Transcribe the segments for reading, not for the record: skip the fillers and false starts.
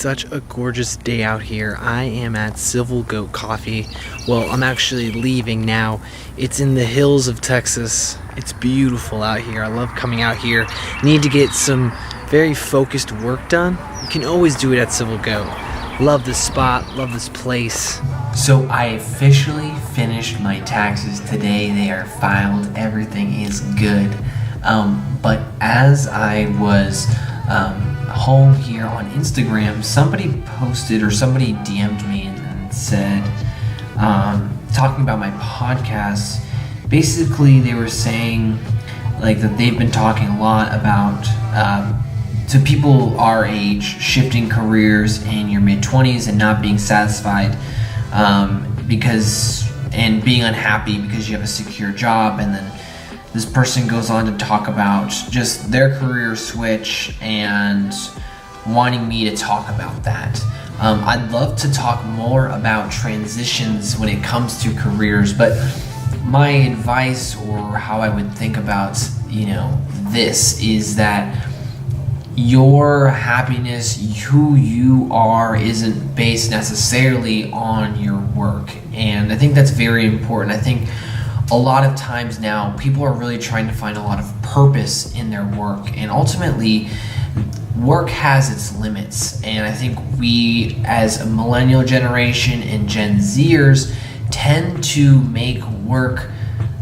such a gorgeous day out here. I am at Civil Goat Coffee. Well, I'm actually leaving now. It's in the hills of Texas. It's beautiful out here. I love coming out here. Need to get some very focused work done. You can always do it at Civil Goat. Love this spot, love this place. So I officially finished my taxes today. They are filed. Everything is good. But as I was home here on Instagram, somebody posted or somebody DM'd me and said, talking about my podcast, basically they were saying like that they've been talking a lot about to people our age, shifting careers in your mid-20s and not being satisfied and being unhappy because you have a secure job. And then this person goes on to talk about just their career switch and wanting me to talk about that. I'd love to talk more about transitions when it comes to careers, but my advice or how I would think about, this is that your happiness, who you are, isn't based necessarily on your work. And I think that's very important. I think a lot of times now people are really trying to find a lot of purpose in their work, and ultimately work has its limits. And I think we as a millennial generation and Gen Zers tend to make work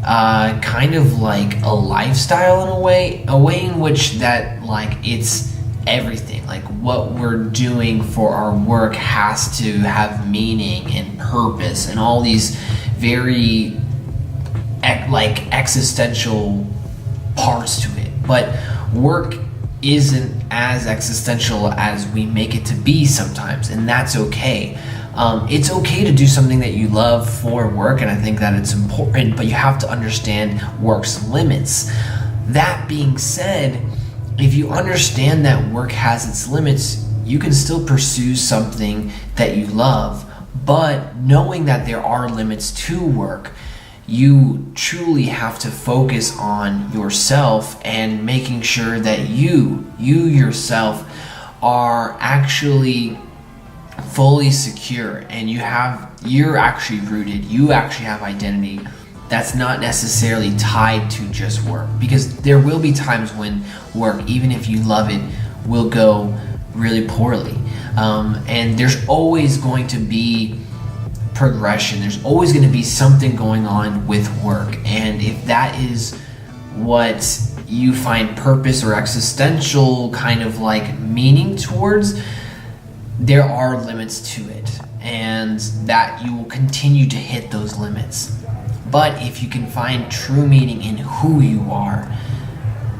kind of like a lifestyle in a way in which that like it's everything. Like what we're doing for our work has to have meaning and purpose and all these very like existential parts to it. But work isn't as existential as we make it to be sometimes, and that's okay. It's okay to do something that you love for work, and I think that it's important, but you have to understand work's limits. That being said, if you understand that work has its limits, you can still pursue something that you love, but knowing that there are limits to work, you truly have to focus on yourself and making sure that you yourself are actually fully secure and you're actually rooted, you actually have identity that's not necessarily tied to just work, because there will be times when work, even if you love it, will go really poorly, and there's always going to be progression. There's always going to be something going on with work, and if that is what you find purpose or existential kind of like meaning towards, there are limits to it, and that you will continue to hit those limits. But if you can find true meaning in who you are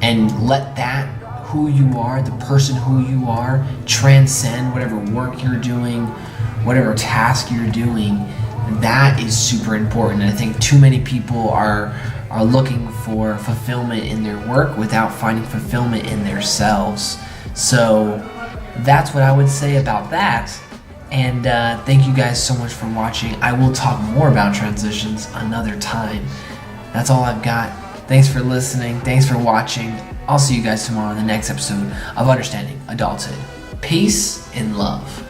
and let that who you are, the person who you are, transcend whatever work you're doing, whatever task you're doing, that is super important. And I think too many people are looking for fulfillment in their work without finding fulfillment in themselves. So that's what I would say about that. And thank you guys so much for watching. I will talk more about transitions another time. That's all I've got. Thanks for listening. Thanks for watching. I'll see you guys tomorrow in the next episode of Understanding Adulthood. Peace and love.